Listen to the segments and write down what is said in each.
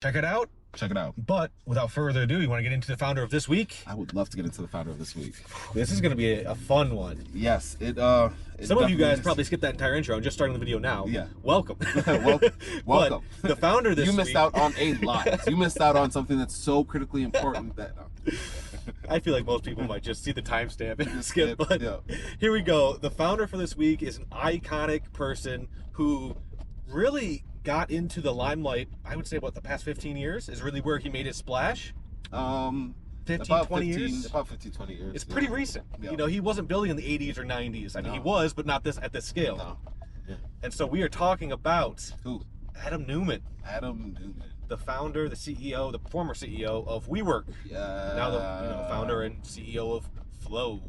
Check it out. Check it out. But without further ado, you want to get into the founder of this week? I would love to get into the founder of this week. This is going to be a fun one. Yes, Some of you guys is. probably skipped that entire intro. I'm just starting the video now. Yeah. Welcome. Welcome. But the founder this You week... missed out on a lot. You missed out on something that's so critically important that... I feel like most people might just see the timestamp and skip, but yeah. Here we go. The founder for this week is an iconic person who really got into the limelight, I would say, what, the past 15 years is really where he made his splash? 15, about 20 years? About 15, 20 years. It's pretty recent. Yeah. You know, he wasn't building in the 80s or 90s. I mean, No. he was, but not at this scale. No. Yeah. And so we are talking about Who? Adam Neumann, Adam Neumann. the founder, the CEO, the former CEO of WeWork. Yeah. Now the founder and CEO of Flow.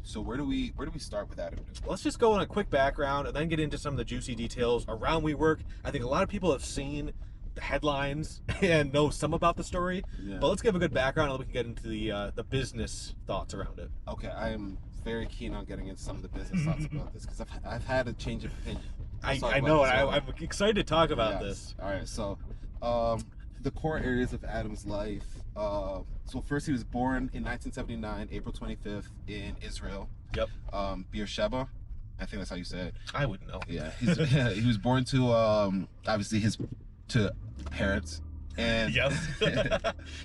So where do we start with Adam Neumann? Let's just go on a quick background and then get into some of the juicy details around WeWork. I think a lot of people have seen the headlines and know some about the story, Yeah. but let's give a good background and we can get into the business thoughts around it. Okay, I am very keen on getting into some of the business thoughts about this because I've had a change of opinion. I know, and I'm excited to talk about this. All right, so the core areas of Adam's life. So first, he was born in 1979, April 25th, in Israel. Yep. Beersheba, I think that's how you say it. I wouldn't know. Yeah, he was born to obviously to parents. And Yes.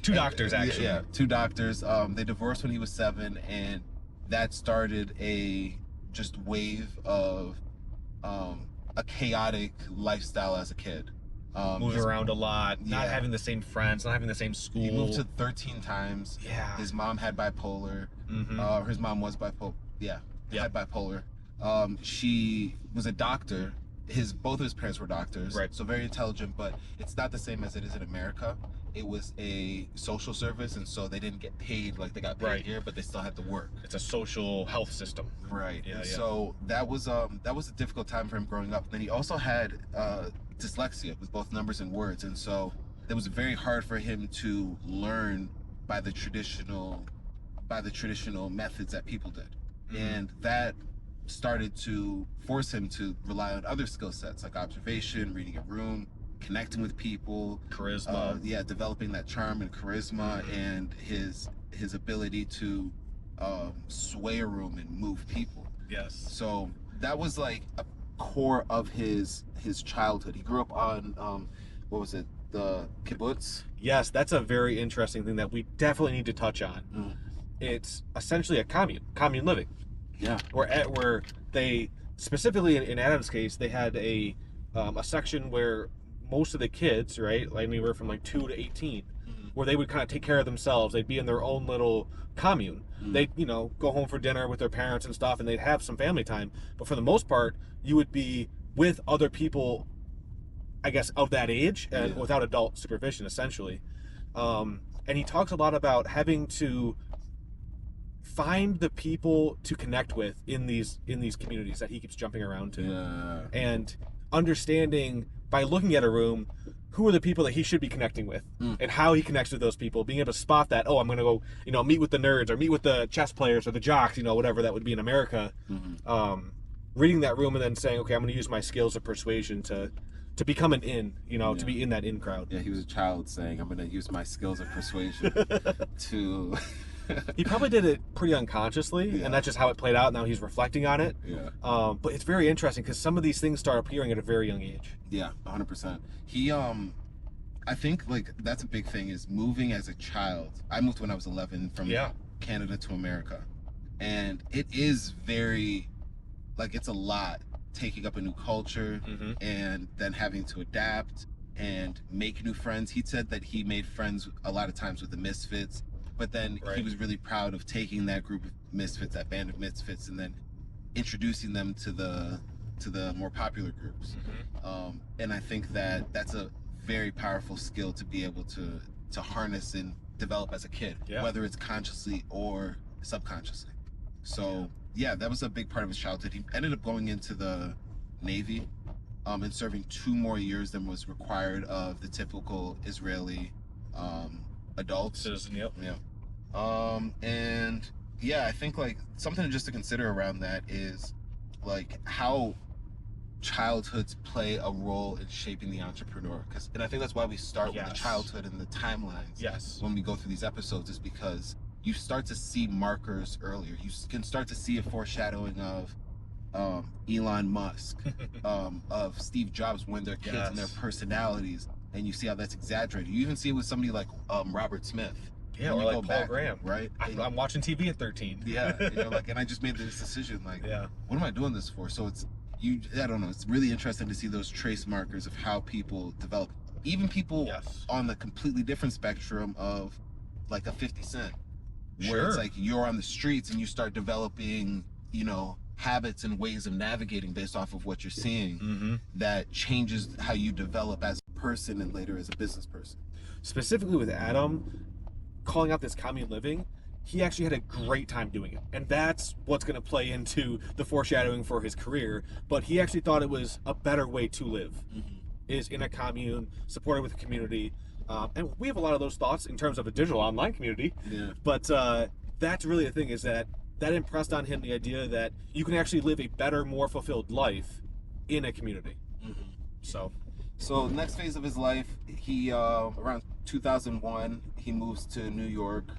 Two doctors, actually. Yeah, two doctors. They divorced when he was 7, and that started a just wave of a chaotic lifestyle as a kid. Moving around a lot, not Yeah. having the same friends, not having the same school. He moved to 13 times. Yeah. His mom had bipolar. Mhm. His mom was bipolar. Yeah, Yeah. had bipolar. She was a doctor. Both of his parents were doctors. Right. So very intelligent, but it's not the same as it is in America. It was a social service, and so they didn't get paid like they got paid Right. here, but they still had to work. It's a social health system. Right. Yeah, And yeah. so that was a difficult time for him growing up. Then he also had dyslexia with both numbers and words, and so it was very hard for him to learn by the traditional methods that people did. And that started to force him to rely on other skill sets like observation, reading a room, connecting with people, Charisma. developing that charm and charisma, and his ability to sway a room and move people. Yes. So that was like a core of his childhood. He grew up on what was it, the kibbutz? Yes, that's a very interesting thing that we definitely need to touch on. It's essentially a commune living, Yeah. where they specifically in Adam's case they had a section where most of the kids, right, like anywhere from like 2 to 18, where they would kind of take care of themselves. They'd be in their own little commune. They'd, go home for dinner with their parents and stuff, and they'd have some family time. But for the most part, you would be with other people, I guess, of that age and without adult supervision, essentially. And he talks a lot about having to find the people to connect with in these communities that he keeps jumping around to. Yeah. And understanding by looking at a room who are the people that he should be connecting with and how he connects with those people, being able to spot that, I'm going to go, meet with the nerds or meet with the chess players or the jocks, whatever that would be in America. Reading that room and then saying, okay, I'm going to use my skills of persuasion to become an in, to be in that in crowd. Yeah, he was a child saying, I'm going to use my skills of persuasion to... He probably did it pretty unconsciously, Yeah. and that's just how it played out. Now he's reflecting on it. Yeah. But it's very interesting because some of these things start appearing at a very young age. Yeah, 100%. He, I think, like, that's a big thing, is moving as a child. I moved when I was 11 from Canada to America. And it is very, like, it's a lot taking up a new culture and then having to adapt and make new friends. He said that he made friends a lot of times with the misfits, but then he was really proud of taking that group of misfits, that band of misfits, and then introducing them to the more popular groups. And I think that that's a very powerful skill to be able to harness and develop as a kid, whether it's consciously or subconsciously. So that was a big part of his childhood. He ended up going into the Navy and serving 2 more years than was required of the typical Israeli adult Citizen, yep. And I think like something just to consider around that is like how childhoods play a role in shaping the entrepreneur. And I think that's why we start with the childhood and the timelines. Yes. When we go through these episodes, is because you start to see markers earlier. You can start to see a foreshadowing of Elon Musk, of Steve Jobs when they're kids and their personalities, and you see how that's exaggerated. You even see it with somebody like Robert Smith. Yeah, or like Paul Graham. Right? I'm watching TV at 13. Yeah, and you're like, and I just made this decision, like, what am I doing this for? So it's, I don't know, it's really interesting to see those trace markers of how people develop. Even people on the completely different spectrum of like a 50 Cent, where it's like you're on the streets and you start developing, you know, habits and ways of navigating based off of what you're seeing, that changes how you develop as a person and later as a business person. Specifically with Adam, calling out this commune living, he actually had a great time doing it. And that's what's going to play into the foreshadowing for his career. But he actually thought it was a better way to live, is in a commune, supported with the community. And we have a lot of those thoughts in terms of a digital online community. But that's really the thing, is that impressed on him the idea that you can actually live a better, more fulfilled life in a community. So next phase of his life, he around 2001, he moves to New York.